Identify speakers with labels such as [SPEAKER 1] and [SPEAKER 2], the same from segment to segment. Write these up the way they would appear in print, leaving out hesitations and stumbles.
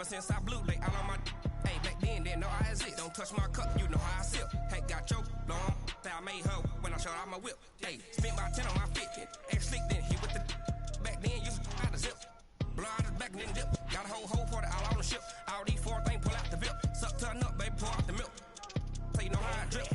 [SPEAKER 1] since I blew, they all on my. Hey, back then, didn't know I exist. Don't touch my cup, you know how I sip. Hey, got your long. I made her when I showed out my whip. Hey, spent about 10 on my fit. X slick, then hit with the. Back then, used to out the zip. Blow out his back and then dip. Got a whole for the all on the ship. All these 4 things pull out the VIP. Suck, turn up, baby, pour out the milk. So you know how I drip.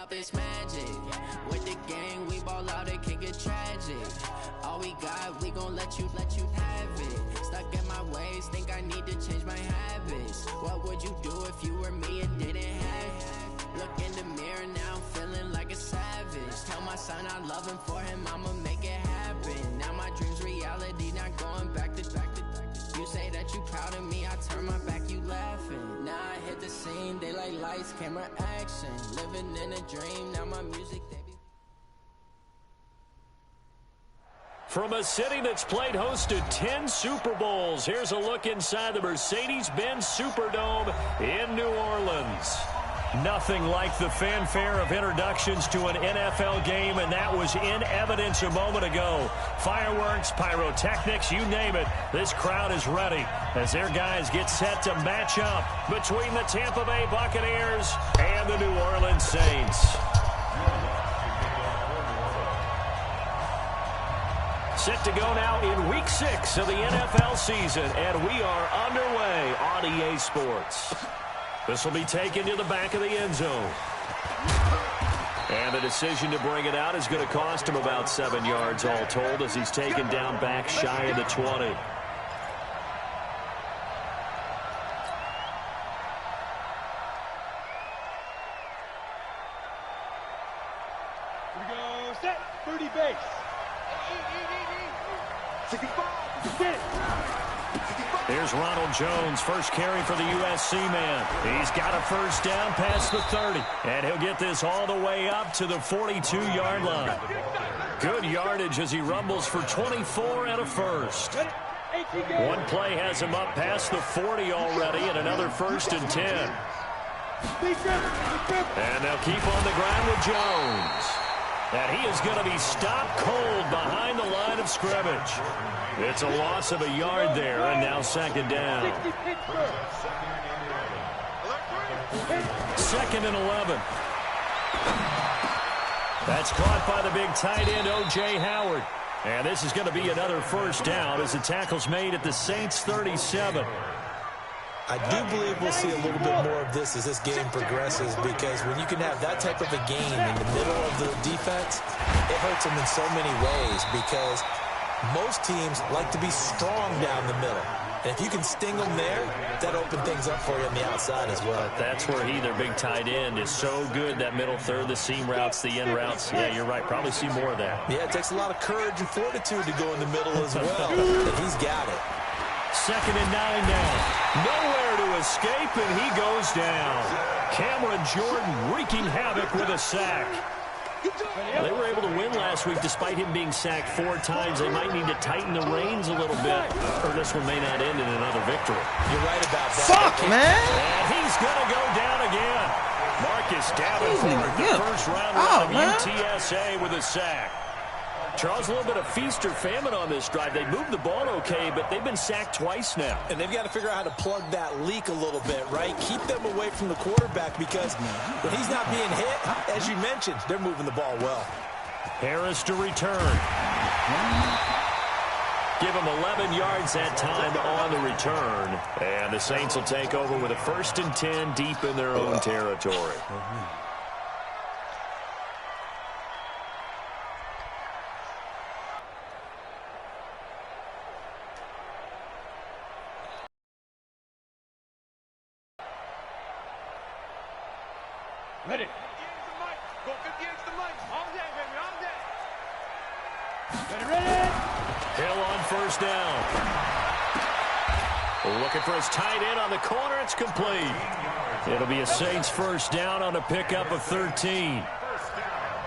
[SPEAKER 2] Up is magic. With the gang, we ball out, it can get tragic. All we got, we gon' let you have it. Stuck in my ways, think I need to change my habits. What would you do if you were me and didn't have it? Look in the mirror, now I'm feeling like a savage. Tell my son I love him, for him I'ma make it happen. Now my dream's reality, not going back to. You say that you proud of me, I turn my back, you laughing. Now I hit the scene, daylight lights, camera action. Living in a dream, now my music, they be...
[SPEAKER 3] From a city that's played host to 10 Super Bowls, here's a look inside the Mercedes-Benz Superdome in New Orleans. Nothing like the fanfare of introductions to an NFL game, and that was in evidence a moment ago. Fireworks, pyrotechnics, you name it. This crowd is ready as their guys get set to match up between the Tampa Bay Buccaneers and the New Orleans Saints. Set to go now in Week 6 of the NFL season, and we are underway on EA Sports. This will be taken to the back of the end zone. And the decision to bring it out is going to cost him about 7 yards all told as he's taken down back shy of the 20.
[SPEAKER 4] Here we go. Set. 30 base. 65. Get it.
[SPEAKER 3] Here's Ronald Jones, first carry for the USC man. He's got a first down past the 30, and he'll get this all the way up to the 42-yard line. Good yardage as he rumbles for 24 and a first. One play has him up past the 40 already, and another 1st and 10. And they'll keep on the ground with Jones. And he is going to be stopped cold behind the line of scrimmage. It's a loss of a yard there, and now 2nd down. 2nd and 11. That's caught by the big tight end, O.J. Howard. And this is going to be another first down as the tackle's made at the Saints' 37.
[SPEAKER 5] I do believe we'll see a little bit more of this as this game progresses, because when you can have that type of a game in the middle of the defense, it hurts them in so many ways, because most teams like to be strong down the middle. And if you can sting them there, that opens things up for you on the outside as well.
[SPEAKER 3] But that's where he, their big tight end, is so good, that middle third, the seam routes, the in routes. Yeah, you're right. Probably see more of that.
[SPEAKER 5] Yeah, it takes a lot of courage and fortitude to go in the middle as well. But he's got it.
[SPEAKER 3] 2nd and 9 now. Nowhere to escape, and he goes down. Cameron Jordan wreaking havoc with a sack. They were able to win last week despite him being sacked 4 times. They might need to tighten the reins a little bit, or this one may not end in another victory.
[SPEAKER 5] You're right about that.
[SPEAKER 6] Fuck, man!
[SPEAKER 3] And he's going to go down again. Marcus Davenport, the first rounder of UTSA with a sack. Charles, a little bit of feast or famine on this drive. They moved the ball okay, but they've been sacked twice now.
[SPEAKER 5] And they've got to figure out how to plug that leak a little bit, right? Keep them away from the quarterback because when he's not being hit, as you mentioned, they're moving the ball well.
[SPEAKER 3] Harris to return. Give him 11 yards that time on the return. And the Saints will take over with a 1st and 10 deep in their own territory.
[SPEAKER 4] Ready. Go 50 extra mic. On deck, baby. On deck. Ready.
[SPEAKER 3] Hill on 1st down. Looking for his tight end on the corner. It's complete. It'll be a Saints 1st down on a pickup of 13.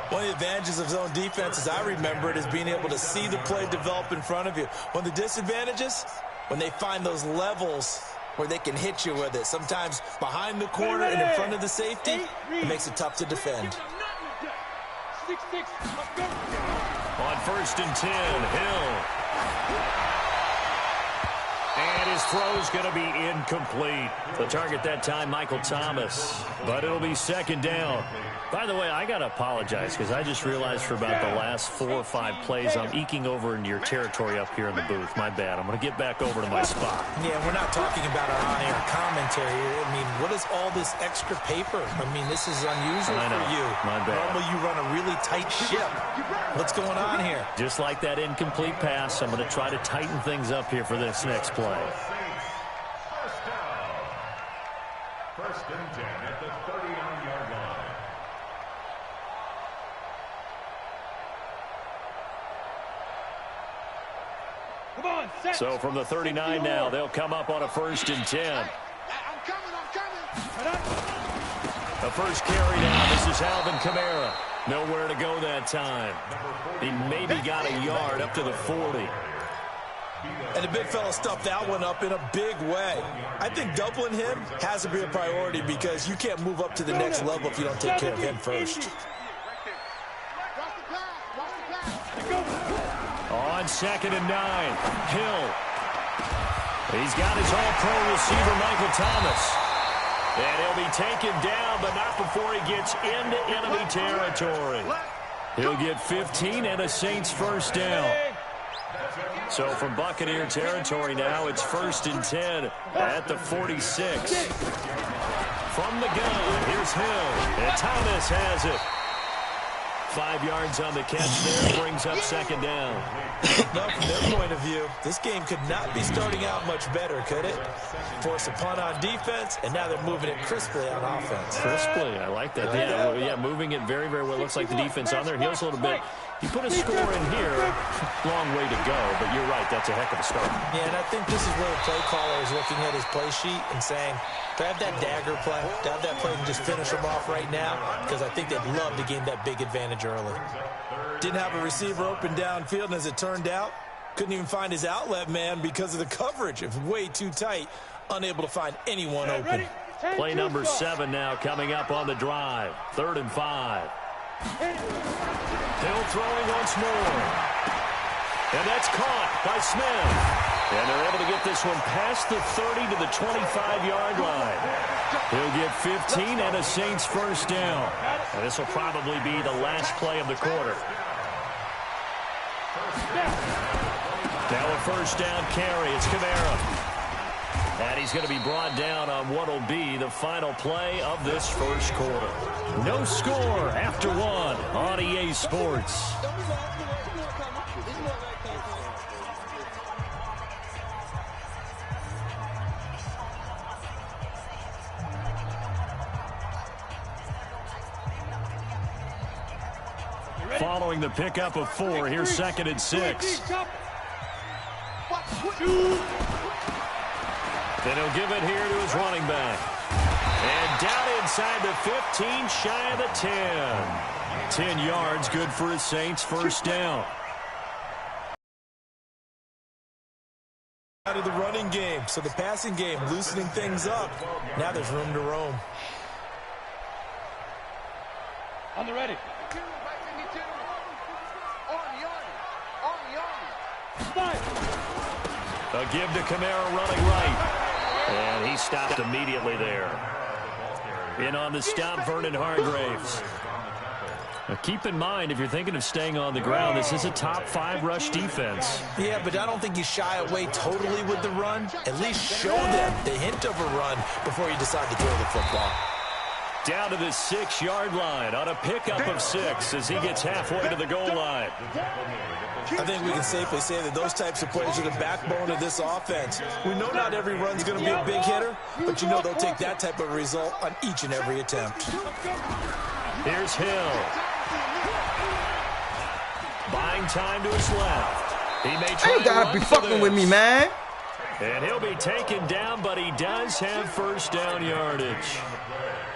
[SPEAKER 5] One of the advantages of zone defense, as I remember it, is being able to see the play develop in front of you. One of the disadvantages, when they find those levels where they can hit you with it. Sometimes behind the corner and in front of the safety, it makes it tough to defend.
[SPEAKER 4] 6-6.
[SPEAKER 3] On 1st and 10, Hill. And his throw's going to be incomplete. The target that time, Michael Thomas. But it'll be 2nd down. By the way, I got to apologize because I just realized for about the last 4 or 5 plays, I'm eking over into your territory up here in the booth. My bad. I'm going to get back over to my spot.
[SPEAKER 5] Yeah, we're not talking about our on-air commentary. I mean, what is all this extra paper? I mean, this is unusual for you.
[SPEAKER 3] My bad.
[SPEAKER 5] Normally you run a really tight ship. What's going on here?
[SPEAKER 3] Just like that incomplete pass, I'm going to try to tighten things up here for this next play.
[SPEAKER 6] 1st and 10 at the 39-yard line.
[SPEAKER 4] Come on, set.
[SPEAKER 3] So from the 39 now, they'll come up on a 1st and 10.
[SPEAKER 4] I'm coming.
[SPEAKER 3] The first carry down. This is Alvin Kamara. Nowhere to go that time. He maybe got a yard up to the 40.
[SPEAKER 5] And the big fella stuffed that one up in a big way. I think doubling him has to be a priority because you can't move up to the next level if you don't take care of him first.
[SPEAKER 3] On 2nd and 9, Hill. He's got his all-pro receiver, Michael Thomas. And he'll be taken down, but not before he gets into enemy territory. He'll get 15 and a Saints 1st down. So from Buccaneer territory now, it's 1st and 10 at the 46. From the gun, here's Hill, and Thomas has it. 5 yards on the catch there, brings up 2nd down.
[SPEAKER 5] Now, from their point of view, this game could not be starting out much better, could it? Force a punt on defense, and now they're moving it crisply on offense.
[SPEAKER 3] Crisply, I like that. Yeah, moving it very, very well. Looks like the defense on their heels a little bit. You put a score in here, long way to go, but you're right, that's a heck of a start.
[SPEAKER 5] Yeah, and I think this is where the play caller is looking at his play sheet and saying, do I have that dagger play? Do I have that play and just finish them off right now? Because I think they'd love to gain that big advantage early. Didn't have a receiver open downfield, and as it turned out, couldn't even find his outlet man because of the coverage. It was way too tight, unable to find anyone open.
[SPEAKER 3] Play number 7 now coming up on the drive. 3rd and 5. Hill throwing once more. And that's caught by Smith. And they're able to get this one past the 30 to the 25-yard line. He'll get 15 and a Saints 1st down. And this will probably be the last play of the quarter. Now a 1st down carry. It's Kamara. And he's going to be brought down on what will be the final play of this 1st quarter. No score after 1 on EA Sports. Following the pickup of 4, here's 2nd and 6. Then he'll give it here to his running back. And down inside the 15, shy of the 10. 10 yards, good for his Saints 1st down.
[SPEAKER 5] Out of the running game, so the passing game loosening things up. Now there's room to roam.
[SPEAKER 4] On the ready.
[SPEAKER 3] A give to Kamara running right. And he stopped immediately there. In on the stop, Vernon Hargraves. Now keep in mind, if you're thinking of staying on the ground, this is a top 5 rush defense.
[SPEAKER 5] Yeah, but I don't think you shy away totally with the run. At least show them the hint of a run before you decide to throw the football.
[SPEAKER 3] Down to the 6-yard line on a pickup of 6 as he gets halfway to the goal line.
[SPEAKER 5] I think we can safely say that those types of plays are the backbone of this offense. We know not every run's going to be a big hitter, but you know they'll take that type of result on each and every attempt.
[SPEAKER 3] Here's Hill. Buying time to his left. He may try
[SPEAKER 7] You gotta be fucking with me, man.
[SPEAKER 3] And he'll be taken down, but he does have first down yardage.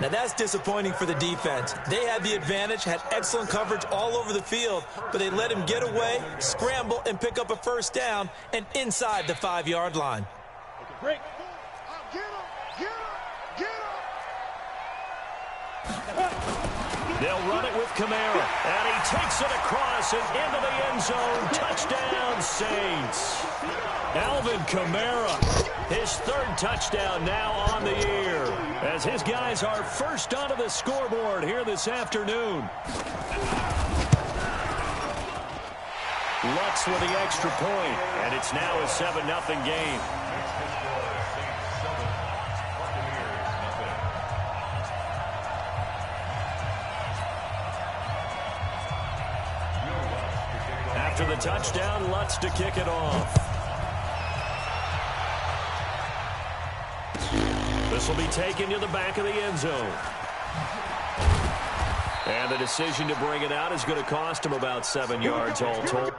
[SPEAKER 5] Now that's disappointing for the defense. They had the advantage, had excellent coverage all over the field, but they let him get away, scramble, and pick up a first down, and inside the 5-yard line.
[SPEAKER 4] Break.
[SPEAKER 3] They'll run it with Kamara, and he takes it across and into the end zone. Touchdown, Saints. Alvin Kamara, his 3rd touchdown now on the year, as his guys are first onto the scoreboard here this afternoon. Lutz with the extra point, and it's now a 7-0 game. After the touchdown, Lutz to kick it off. This will be taken to the back of the end zone. And the decision to bring it out is going to cost him about 7 yards all told.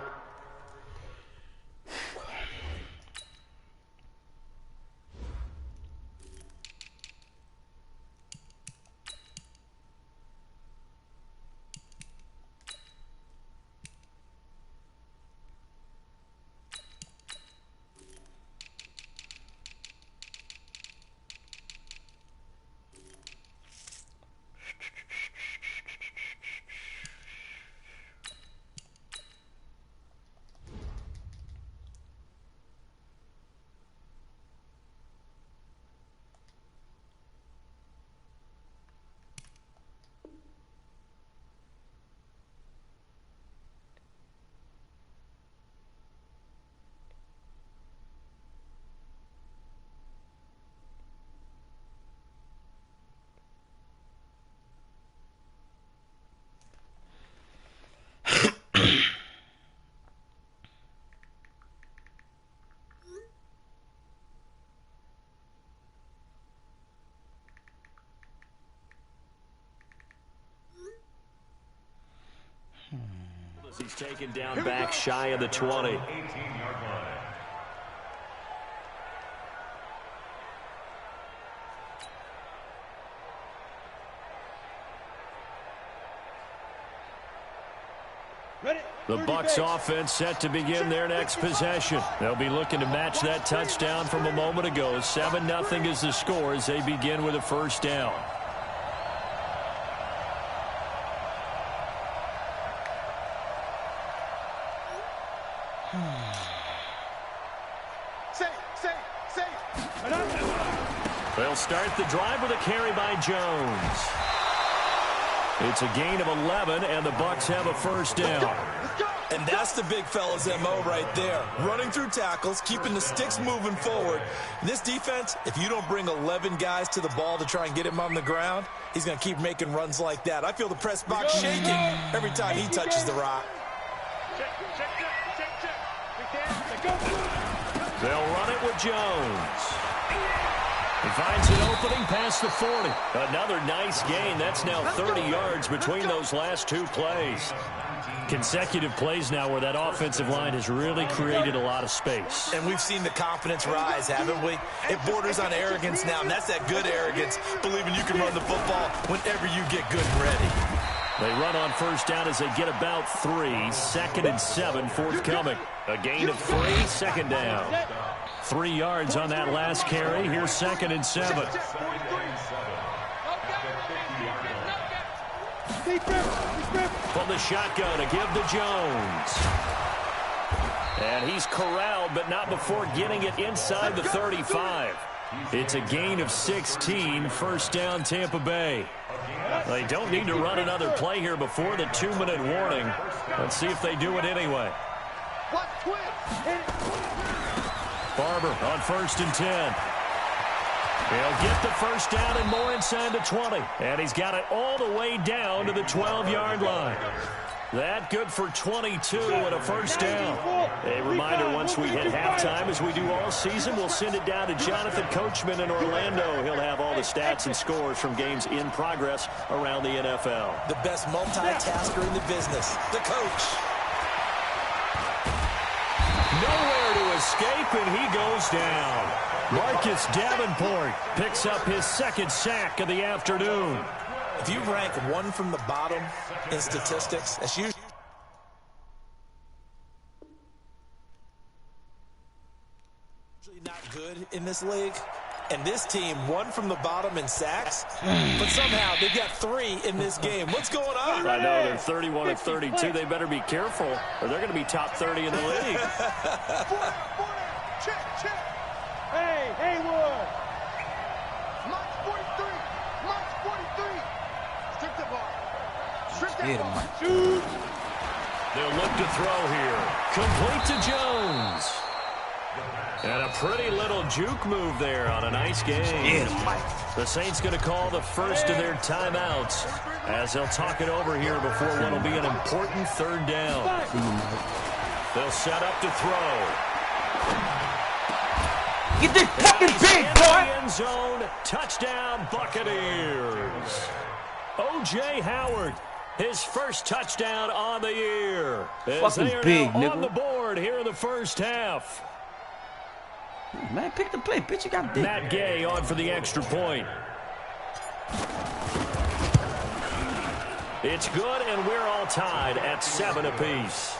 [SPEAKER 3] He's taken down back shy of the 20. The Bucs offense set to begin their next possession. They'll be looking to match that touchdown from a moment ago. 7-0 is the score as they begin with a first down. They'll start the drive with a carry by Jones. It's a gain of 11, and the Bucs have a first down.
[SPEAKER 5] And that's the big fella's MO right there. Running through tackles, keeping the sticks moving forward. This defense, if you don't bring 11 guys to the ball to try and get him on the ground, he's going to keep making runs like that. I feel the press box shaking every time he touches the rock.
[SPEAKER 3] They'll run it with Jones. He finds an opening past the 40. Another nice gain. That's now 30 yards between those last two plays. Consecutive plays now where that offensive line has really created a lot of space.
[SPEAKER 5] And we've seen the confidence rise, haven't we? It borders on arrogance now, and that's that good arrogance, believing you can run the football whenever you get good and ready.
[SPEAKER 3] They run on first down as they get about 3. 2nd and 7 forthcoming. A gain of 3, second down. 3 yards on that last carry. Here's 2nd and 7. From the shotgun, a give to Jones. And he's corralled, but not before getting it inside the 35. It's a gain of 16, first down Tampa Bay. They don't need to run another play here before the 2-minute warning. Let's see if they do it anyway. Barber on 1st and 10. He'll get the first down and more inside the 20. And he's got it all the way down to the 12-yard line. That good for 22 and a first down. A reminder, once we hit halftime, as we do all season, we'll send it down to Jonathan Coachman in Orlando. He'll have all the stats and scores from games in progress around the NFL.
[SPEAKER 5] The best multitasker in the business, the coach.
[SPEAKER 3] Nowhere to escape, and he goes down. Marcus Davenport picks up his second sack of the afternoon.
[SPEAKER 5] If you rank one from the bottom in statistics, that's usually not good in this league. And this team, one from the bottom in sacks, but somehow they got 3 in this game. What's going on?
[SPEAKER 3] I know, they're 31 and 32. They better be careful, or they're going to be top 30 in the league.
[SPEAKER 4] Check. Hey, Haywood. March 43. Strip the ball. Shoot.
[SPEAKER 3] They'll look to throw here. Complete to Jones. And a pretty little juke move there on a nice game. The Saints going to call the first of their timeouts as they'll talk it over here before what will be an important third down. They'll set up to throw.
[SPEAKER 7] Get this fucking big, boy!
[SPEAKER 3] End zone, touchdown, Buccaneers. O.J. Howard, his first touchdown on the year. As they are
[SPEAKER 7] big,
[SPEAKER 3] now
[SPEAKER 7] nigga.
[SPEAKER 3] on the board here in the first half.
[SPEAKER 7] Man, pick the play, bitch. You got dick.
[SPEAKER 3] Matt Gay on for the extra point. It's good, and we're all tied at 7 apiece.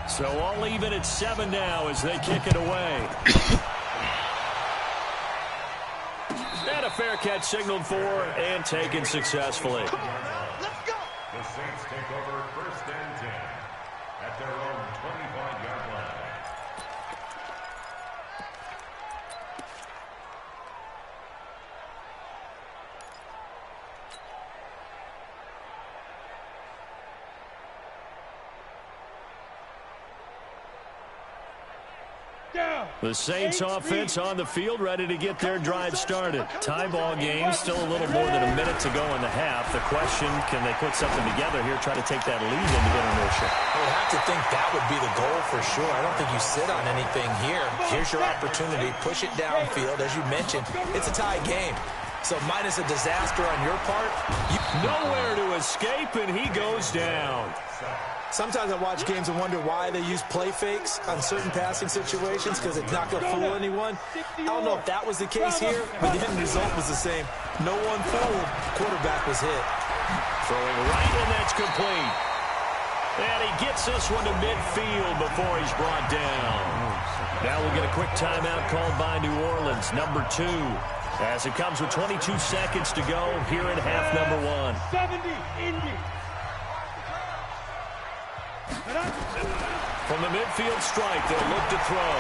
[SPEAKER 3] So all even at 7 now as they kick it away. And a fair catch signaled for and taken successfully.
[SPEAKER 4] Come on now, let's go.
[SPEAKER 6] The Saints take over 1st and 10 at their own 25-yard line.
[SPEAKER 3] The Saints offense on the field, ready to get their drive started. Tie ball game, still a little more than a minute to go in the half. The question, can they put something together here, try to take that lead into intermission?
[SPEAKER 5] I would have to think that would be the goal for sure. I don't think you sit on anything here. Here's your opportunity. Push it downfield. As you mentioned, it's a tie game. So minus a disaster on your part.
[SPEAKER 3] Nowhere to escape, and he goes down.
[SPEAKER 5] Sometimes I watch games and wonder why they use play fakes on certain passing situations because it's not going to fool anyone. I don't know if that was the case here, but the end result was the same. No one fooled. Quarterback was hit.
[SPEAKER 3] Throwing right, and that's complete. And he gets this one to midfield before he's brought down. Now we'll get a quick timeout called by New Orleans, number 2. As it comes with 22 seconds to go here in half number 1.
[SPEAKER 4] 70, Indy.
[SPEAKER 3] From the midfield strike, they'll look to throw.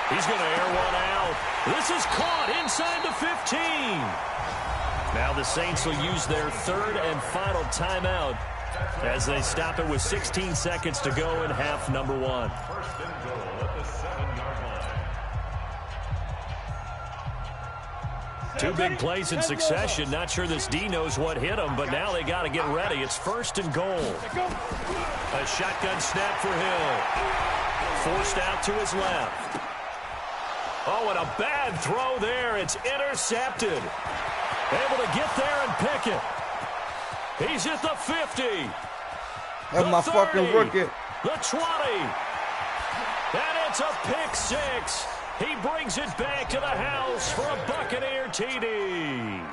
[SPEAKER 3] He's going to air one out. This is caught inside the 15. Now the Saints will use their third and final timeout as they stop it with 16 seconds to go in half number 1.
[SPEAKER 6] 1st and goal at the 7-yard line.
[SPEAKER 3] 2 big plays in succession. Not sure this D knows what hit him, but now they got to get ready. It's 1st and goal. A shotgun snap for Hill. Forced out to his left. Oh, and a bad throw there. It's intercepted. Able to get there and pick it. He's at the 50.
[SPEAKER 7] That's my
[SPEAKER 3] 30,
[SPEAKER 7] fucking rookie.
[SPEAKER 3] The 20. And it's a pick 6. He brings it back to the house for a Buccaneer TD.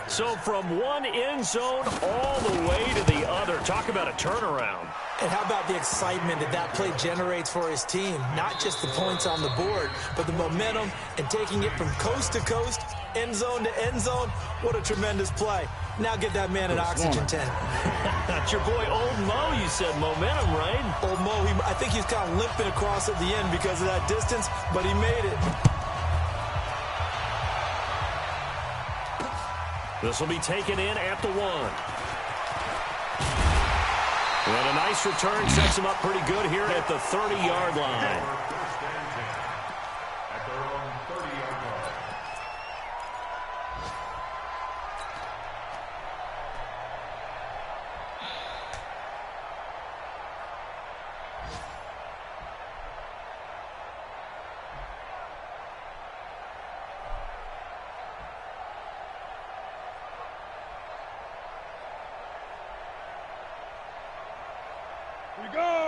[SPEAKER 3] So from one end zone all the way to the other. Talk about a turnaround.
[SPEAKER 5] And how about the excitement that play generates for his team? Not just the points on the board, but the momentum and taking it from coast to coast, end zone to end zone. What a tremendous play. Now get that man an oxygen tent.
[SPEAKER 3] That's your boy Old Mo, you said. Momentum, right?
[SPEAKER 5] Old Mo, I think he's kind of limping across at the end because of that distance, but he made it.
[SPEAKER 3] This will be taken in at the 1. And a nice return sets him up pretty good here at the 30-yard line.
[SPEAKER 6] At their own 30-yard line.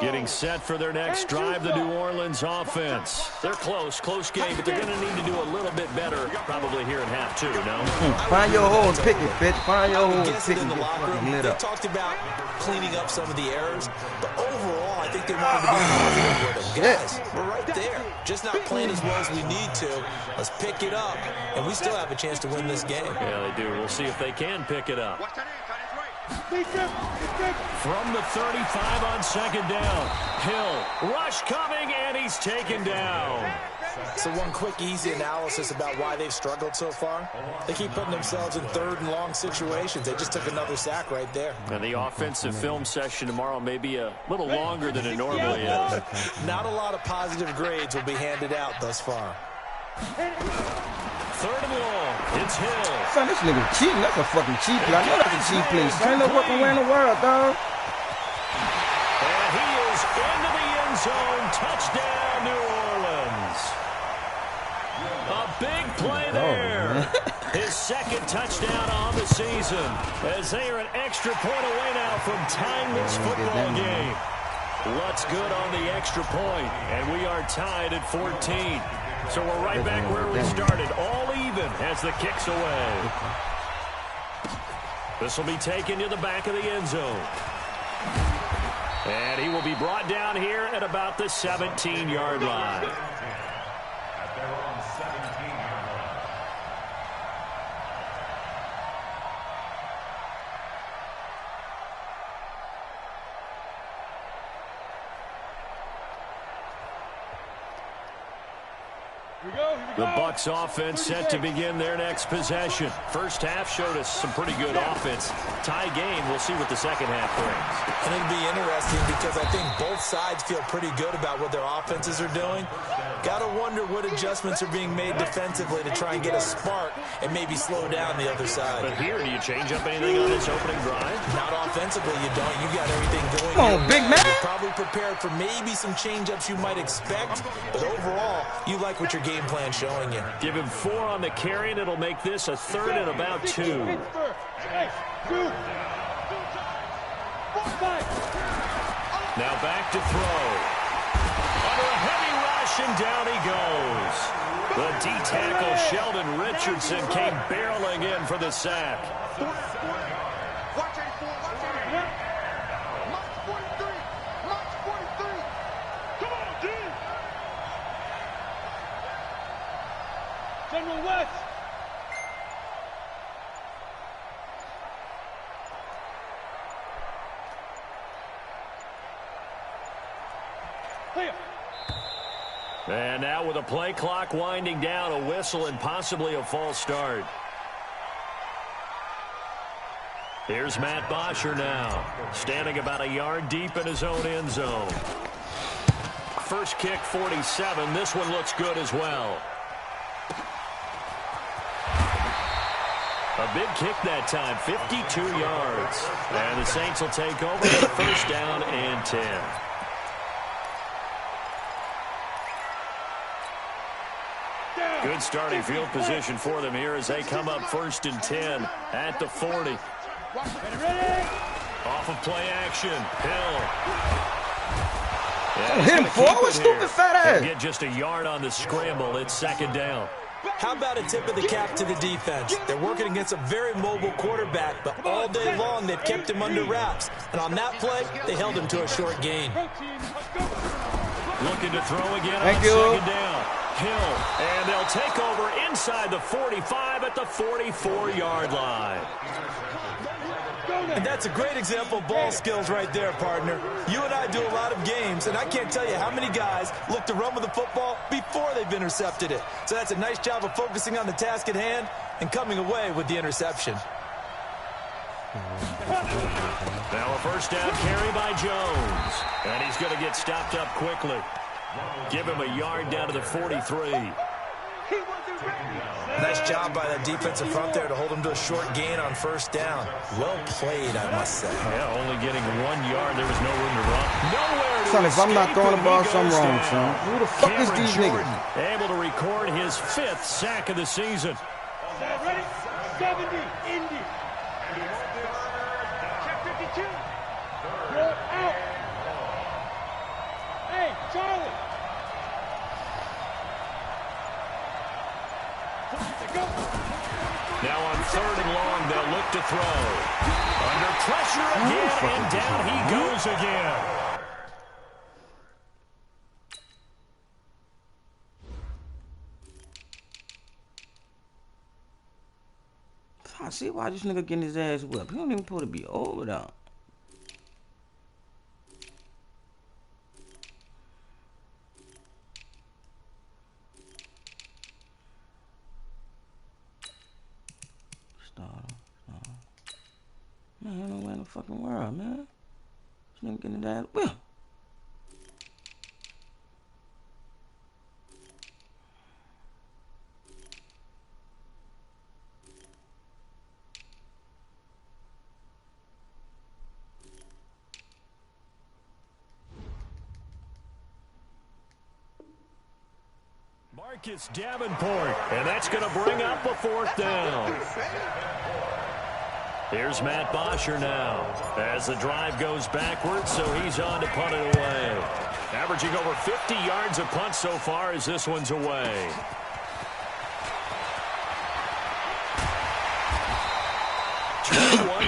[SPEAKER 3] Getting set for their next drive, the New Orleans offense. They're close game, but they're going to need to do a little bit better probably here in half 2, no?
[SPEAKER 7] Find your hole and pick it, bitch. Find your hole and
[SPEAKER 5] Guess it
[SPEAKER 7] pick
[SPEAKER 5] in
[SPEAKER 7] it.
[SPEAKER 5] the locker room. They talked about cleaning up some of the errors, but overall, I think they wanted to be positive with them. Guys, we're right there. Just not playing as well as we need to. Let's pick it up, and we still have a chance to win this game.
[SPEAKER 3] Yeah, they do. We'll see if they can pick it up. From the 35 on second down. Hill, rush coming, and he's taken down.
[SPEAKER 5] So one quick, easy analysis about why they've struggled so far. They keep putting themselves in third and long situations. They just took another sack right there.
[SPEAKER 3] And the offensive film session tomorrow may be a little longer than it normally is.
[SPEAKER 5] Not a lot of positive grades will be handed out thus far.
[SPEAKER 3] Third and long. It's Hill.
[SPEAKER 7] Son, this nigga cheating. That's a fucking cheat play. I know that's a cheat play. Ain't no fucking way in the world, dog.
[SPEAKER 3] And he is into the end zone. Touchdown, New Orleans. A big play there. His second touchdown on the season, as they are an extra point away now from tying this football game. What's good on the extra point? And we are tied at 14. So we're right back where we started, all even as the kick's away. This will be taken to the back of the end zone. And he will be brought down here at about the 17-yard line.
[SPEAKER 6] At their own 17-yard line.
[SPEAKER 3] The Bucs offense set to begin their next possession. First half showed us some pretty good offense. Tie game, we'll see what the second half brings.
[SPEAKER 5] And it'll be interesting because I think both sides feel pretty good about what their offenses are doing. Got to wonder what adjustments are being made defensively to try and get a spark and maybe slow down the other side.
[SPEAKER 3] But here, do you change up anything on this opening drive?
[SPEAKER 5] Not offensively, you don't. You got everything going.
[SPEAKER 7] Come on, big man.
[SPEAKER 5] You're probably prepared for maybe some change-ups you might expect, but overall, you like what your game plan's showing you.
[SPEAKER 3] Give him 4 on the carry, and it'll make this a third and about 2. Now back to throw. Under a heavy rush, and down he goes. The D-tackle Sheldon Richardson came barreling in for the sack.
[SPEAKER 4] General West.
[SPEAKER 3] And now with a play clock winding down, a whistle and possibly a false start. Here's Matt Bosher now, standing about a yard deep in his own end zone. First kick, 47. This one looks good as well. A big kick that time, 52 yards. And the Saints will take over for first down and 10. Good starting field position for them here as they come up first and 10 at the 40. Off of play action, Hill. Yeah,
[SPEAKER 7] hit him forward, stupid fat ass.
[SPEAKER 3] Get just a yard on the scramble. It's second down.
[SPEAKER 5] How about a tip of the cap to the defense? They're working against a very mobile quarterback, but all day long they've kept him under wraps. And on that play, they held him to a short gain.
[SPEAKER 3] Looking to throw again
[SPEAKER 7] Thank
[SPEAKER 3] on
[SPEAKER 7] you.
[SPEAKER 3] second down. Hill, and they'll take over inside the 45 at the 44-yard line.
[SPEAKER 5] And that's a great example of ball skills right there, partner. You and I do a lot of games, and I can't tell you how many guys look to run with the football before they've intercepted it. So that's a nice job of focusing on the task at hand and coming away with the interception.
[SPEAKER 3] Now a first down carry by Jones. And he's going to get stopped up quickly. Give him a yard down to the 43.
[SPEAKER 5] Nice job by that defensive front there to hold him to a short gain on first down. Well played, I must say.
[SPEAKER 3] Yeah, only getting 1 yard. There was no room to run. Nowhere to
[SPEAKER 7] Son, if I'm not
[SPEAKER 3] escape,
[SPEAKER 7] throwing the
[SPEAKER 3] and
[SPEAKER 7] ball,
[SPEAKER 3] he
[SPEAKER 7] something
[SPEAKER 3] goes
[SPEAKER 7] wrong,
[SPEAKER 3] down.
[SPEAKER 7] son. Who the fuck is
[SPEAKER 3] Cameron
[SPEAKER 7] these
[SPEAKER 3] Jordan
[SPEAKER 7] niggas?
[SPEAKER 3] able to record his 5th sack of the season.
[SPEAKER 4] Ready? 70, Indy. Check 52. Roll out. Hey, Charlie.
[SPEAKER 3] Now on 3rd and long, they'll look to throw. Under pressure again, and down he goes again.
[SPEAKER 7] I see why this nigga getting his ass whipped. He don't even supposed to be over though. Man, I don't know in the fucking world, man. This nigga getting his ass whipped.
[SPEAKER 3] Marcus Davenport, and that's going to bring up a 4th down. Here's Matt Bosher now as the drive goes backwards, so he's on to punt it away. Averaging over 50 yards a punt so far as this one's away.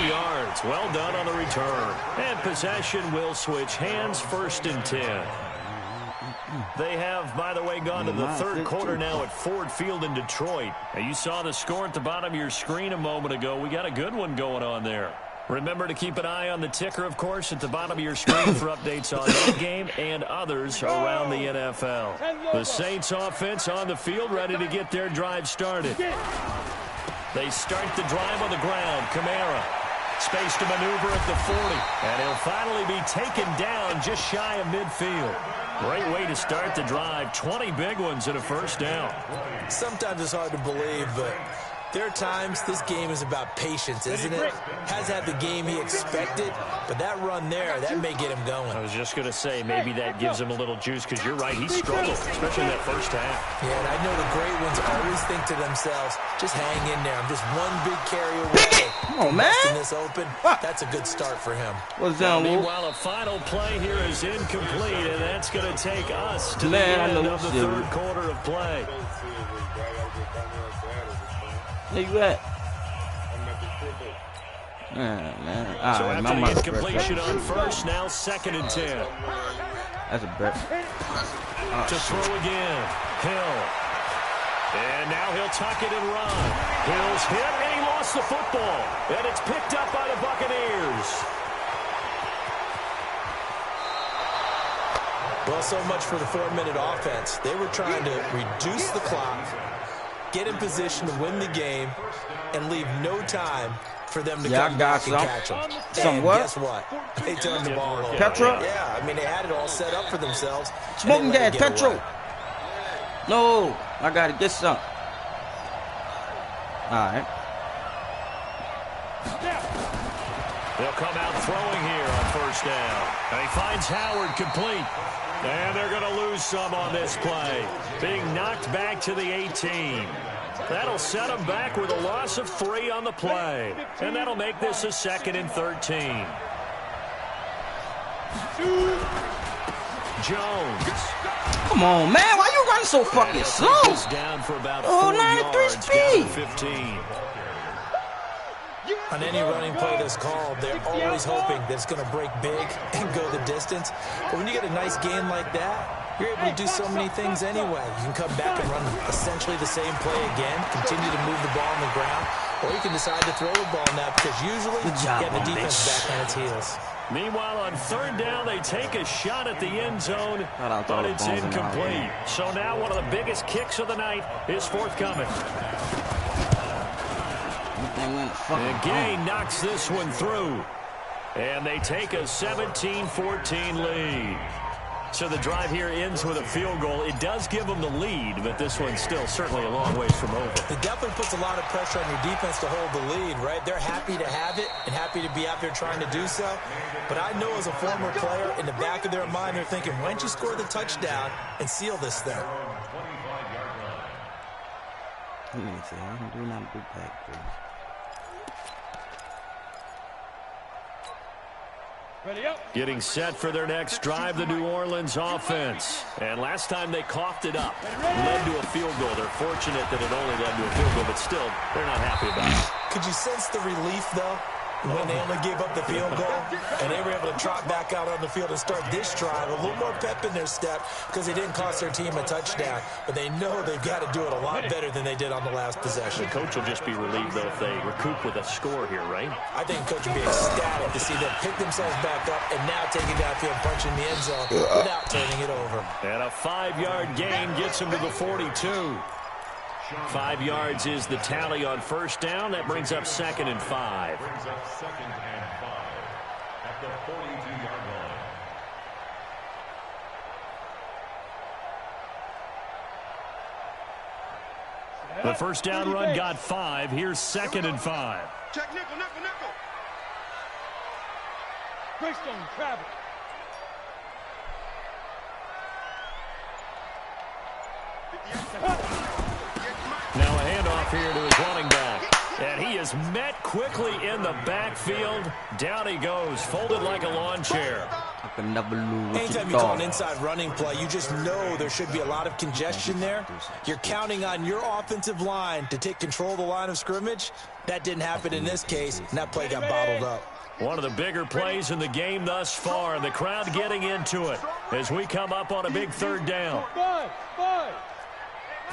[SPEAKER 3] Yards. Well done on the return. And possession will switch hands, 1st and 10. They have, by the way, gone to the 3rd quarter now at Ford Field in Detroit. Now, you saw the score at the bottom of your screen a moment ago. We got a good one going on there. Remember to keep an eye on the ticker, of course, at the bottom of your screen for updates on that game and others around the NFL. The Saints offense on the field, ready to get their drive started. They start the drive on the ground. Kamara. Space to maneuver at the 40. And he'll finally be taken down just shy of midfield. Great way to start the drive. 20 big ones and a first down.
[SPEAKER 5] Sometimes it's hard to believe, but there are times this game is about patience, isn't it? Has had the game he expected, but that run there, that may get him going.
[SPEAKER 3] I was just going to say, maybe that gives him a little juice, because you're right, he struggled, especially that first half.
[SPEAKER 5] Yeah, and I know the great ones always think to themselves, just hang in there. I'm just one big carry away.
[SPEAKER 7] Come on, man.
[SPEAKER 5] Busting this open, that's a good start for him.
[SPEAKER 7] What's down, Wolf?
[SPEAKER 3] Meanwhile, a final play here is incomplete, and that's going to take us to
[SPEAKER 7] Man, I
[SPEAKER 3] the end
[SPEAKER 7] know
[SPEAKER 3] of the
[SPEAKER 7] shit.
[SPEAKER 3] 3rd quarter of play.
[SPEAKER 7] Where you at? Man. All
[SPEAKER 3] So
[SPEAKER 7] right,
[SPEAKER 3] after
[SPEAKER 7] my
[SPEAKER 3] the incompletion on 1st, now 2nd and 10.
[SPEAKER 7] That's a bet.
[SPEAKER 3] To throw again. Hill. And now he'll tuck it and run. Hill's hit, and he lost the football. And it's picked up by the Buccaneers.
[SPEAKER 5] Well, so much for the 4-minute offense. They were trying to reduce the clock, get in position to win the game, and leave no time for them to come back and catch them.
[SPEAKER 7] Some what?
[SPEAKER 5] Guess what? They turned the ball over.
[SPEAKER 7] Petra?
[SPEAKER 5] Yeah, I mean, they had it all set up for themselves.
[SPEAKER 7] Smoking gas, petrol. No, I gotta get some. All right.
[SPEAKER 3] They'll come out throwing here on 1st down. And he finds Howard complete. And they're going to lose some on this play. Being knocked back to the 18. That'll set them back with a loss of 3 on the play. And that'll make this a 2nd and 13. Jones.
[SPEAKER 7] Come on, man. Why you running so fucking slow?
[SPEAKER 3] Down for about
[SPEAKER 7] 4
[SPEAKER 3] yards,
[SPEAKER 7] speed.
[SPEAKER 3] 15.
[SPEAKER 5] On any running play that's called, they're always hoping that it's going to break big and go the distance. But when you get a nice gain like that, you're able to do so many things anyway. You can come back and run essentially the same play again, continue to move the ball on the ground, or you can decide to throw the ball now because usually you get the defense back on its heels.
[SPEAKER 3] Meanwhile, on third down, they take a shot at the end zone, but it's incomplete. So now one of the biggest kicks of the night is forthcoming. And Gay knocks this one through. And they take a 17-14 lead. So the drive here ends with a field goal. It does give them the lead, but this one's still certainly a long ways from over.
[SPEAKER 5] It definitely puts a lot of pressure on your defense to hold the lead, right? They're happy to have it and happy to be out there trying to do so. But I know as a former player, in the back of their mind, they're thinking, why don't you score the touchdown and seal this thing?
[SPEAKER 3] Getting set for their next drive, the New Orleans offense. And last time they coughed it up, led to a field goal. They're fortunate that it only led to a field goal, but still, they're not happy about it.
[SPEAKER 5] Could you sense the relief, though, when they only gave up the field goal and they were able to trot back out on the field and start this drive? A little more pep in their step because they didn't cost their team a touchdown, but they know they've got to do it a lot better than they did on the last possession.
[SPEAKER 3] The coach will just be relieved, though, if they recoup with a score here, right?
[SPEAKER 5] I think the coach will be ecstatic to see them pick themselves back up and now take it downfield, punching the end zone without turning it over.
[SPEAKER 3] And a 5-yard gain gets them to the 42. 5 yards is the tally on first down. That brings up 2nd and 5.
[SPEAKER 6] Brings up 2nd and 5 at the 42-yard line.
[SPEAKER 3] The first down run got 5. Here's 2nd and 5.
[SPEAKER 4] Check nickel. Greystone, travel.
[SPEAKER 3] Now a handoff here to his running back. And he is met quickly in the backfield. Down he goes, folded like a lawn chair.
[SPEAKER 5] Anytime you call an inside running play, you just know there should be a lot of congestion there. You're counting on your offensive line to take control of the line of scrimmage. That didn't happen in this case, and that play got bottled up.
[SPEAKER 3] One of the bigger plays in the game thus far, and the crowd getting into it as we come up on a big third down.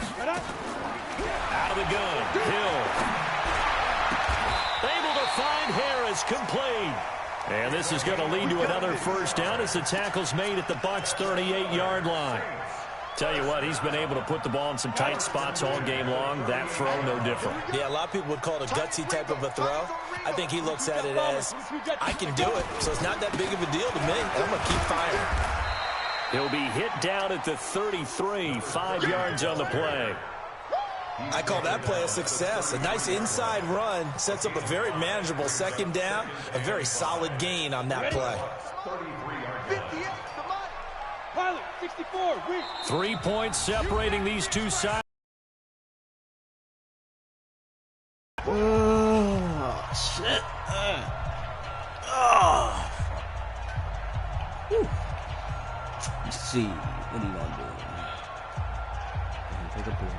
[SPEAKER 3] Out of the gun, Hill. Able to find Harris, complete. And this is going to lead to another first down as the tackle's made at the Bucs' 38-yard line. Tell you what, he's been able to put the ball in some tight spots all game long. That throw, no different.
[SPEAKER 5] Yeah, a lot of people would call it a gutsy type of a throw. I think he looks at it as, I can do it, so it's not that big of a deal to me, and I'm going to keep firing.
[SPEAKER 3] He'll be hit down at the 33, 5 yards on the play.
[SPEAKER 5] I call that play a success. A nice inside run sets up a very manageable 2nd down, a very solid gain on that play.
[SPEAKER 3] 3 points separating these two sides.
[SPEAKER 7] Oh, shit. Let's see. What are you going to do? Take a play.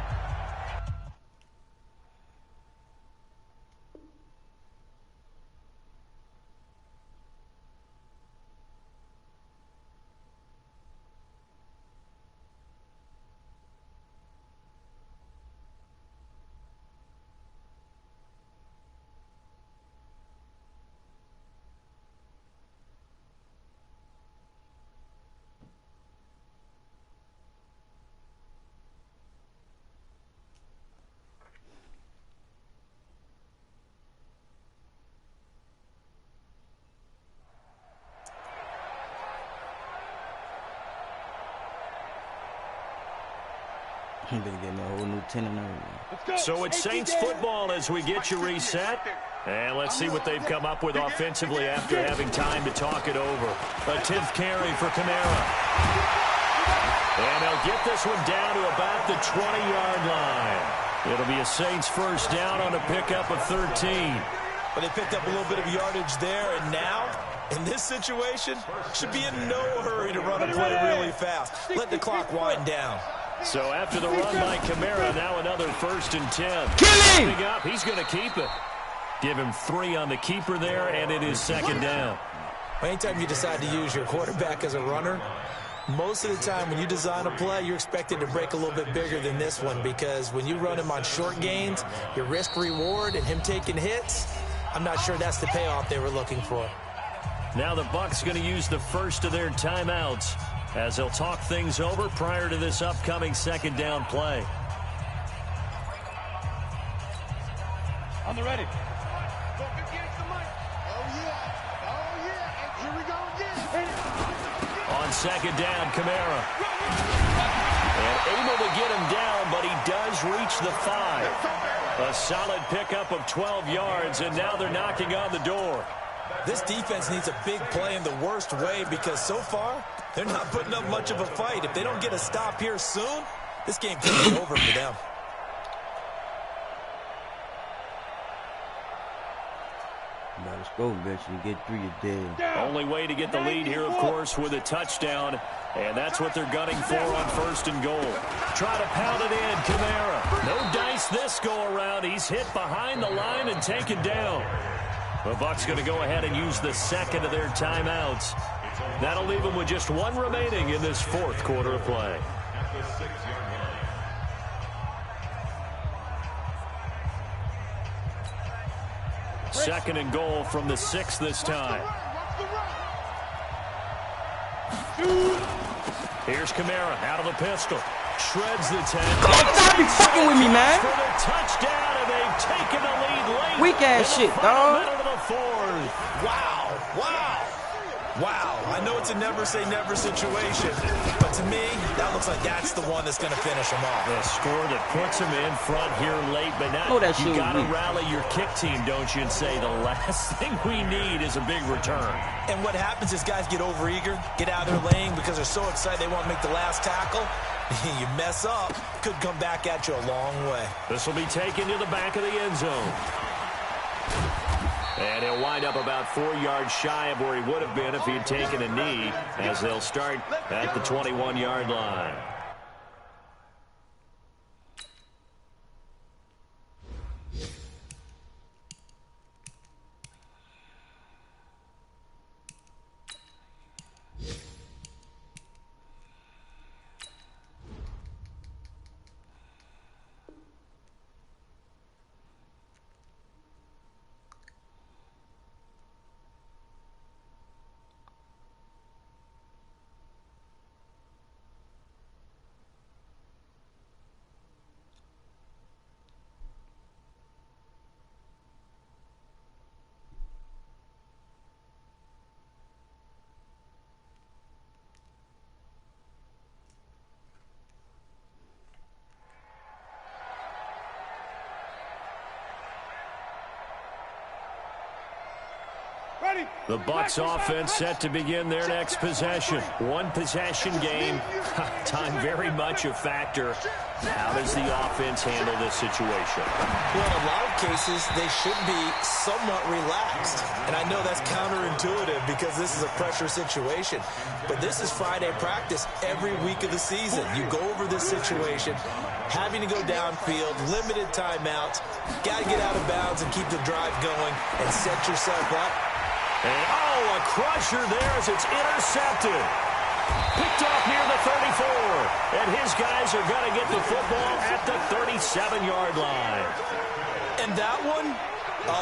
[SPEAKER 3] So it's Saints football as we get you reset. And let's see what they've come up with offensively after having time to talk it over. A 10th carry for Kamara. And they'll get this one down to about the 20-yard line. It'll be a Saints first down on a pickup of 13.
[SPEAKER 5] But they picked up a little bit of yardage there, and now In this situation, should be in no hurry to run a play really fast. Let the clock wind down.
[SPEAKER 3] So after the run by Kamara, now another 1st and 10.
[SPEAKER 7] Kill him!
[SPEAKER 3] Up, he's going to keep it. Give him 3 on the keeper there, and it is 2nd down.
[SPEAKER 5] Anytime you decide to use your quarterback as a runner, most of the time when you design a play, you're expected to break a little bit bigger than this one, because when you run him on short gains, your risk-reward and him taking hits, I'm not sure that's the payoff they were looking for.
[SPEAKER 3] Now the Bucs going to use the first of their timeouts as they'll talk things over prior to this upcoming 2nd down play.
[SPEAKER 4] On the ready. Walk against the mic. Oh, yeah. Oh, yeah. And here we go again.
[SPEAKER 3] On 2nd down, Kamara. And able to get him down, but he does reach the 5. A solid pickup of 12 yards, and now they're knocking on the door.
[SPEAKER 5] This defense needs a big play in the worst way, because so far, they're not putting up much of a fight. If they don't get a stop here soon, this game could be over for them.
[SPEAKER 7] Let's go, bitch. You get 3, you're dead.
[SPEAKER 3] Only way to get the lead here, of course, with a touchdown. And that's what they're gunning for on 1st and goal. Try to pound it in, Kamara. No dice this go-around. He's hit behind the line and taken down. The Bucs going to go ahead and use the 2nd of their timeouts. That'll leave them with just 1 remaining in this 4th quarter of play.
[SPEAKER 6] At the 6-yard line.
[SPEAKER 3] 2nd and goal from the 6 this time. Here's Kamara out of the pistol. Shreds the 10.
[SPEAKER 7] Stop be fucking with me, man.
[SPEAKER 3] For the touchdown, and they've taken the lead late.
[SPEAKER 7] Weak ass shit, dog.
[SPEAKER 5] Wow, wow, wow. I know it's a never-say-never situation, but to me, that looks like that's the one that's going to finish them off.
[SPEAKER 3] The score that puts them in front here late, but now you got to rally your kick team, don't you, and say the last thing we need is a big return.
[SPEAKER 5] And what happens is guys get overeager, get out of their lane because they're so excited they want to make the last tackle. You mess up, could come back at you a long way.
[SPEAKER 3] This will be taken to the back of the end zone. And he'll wind up about 4 yards shy of where he would have been if he had taken a knee, as they'll start at the 21-yard line. The Bucs offense set to begin their next possession. 1 possession game. Time very much a factor. How does the offense handle this situation?
[SPEAKER 5] Well, in a lot of cases, they should be somewhat relaxed. And I know that's counterintuitive because this is a pressure situation. But this is Friday practice every week of the season. You go over this situation, having to go downfield, limited timeouts, got to get out of bounds and keep the drive going and set yourself up.
[SPEAKER 3] And, a crusher there as it's intercepted. Picked off near the 34. And his guys are going to get the football at the 37-yard line.
[SPEAKER 5] And that one,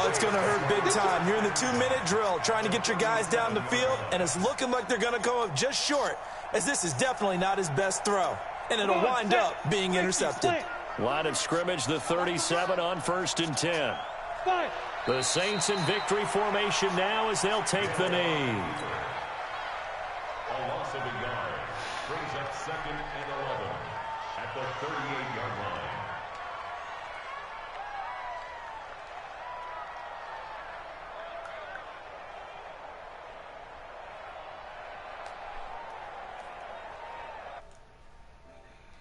[SPEAKER 5] it's going to hurt big time. You're in the 2-minute drill trying to get your guys down the field, and it's looking like they're going to come up just short, as this is definitely not his best throw. And it'll wind up being intercepted.
[SPEAKER 3] Line of scrimmage, the 37 on 1st and 10. The Saints in victory formation now as they'll take the knee.
[SPEAKER 6] A loss of a yard brings up 2nd and 11 at the 38-yard line.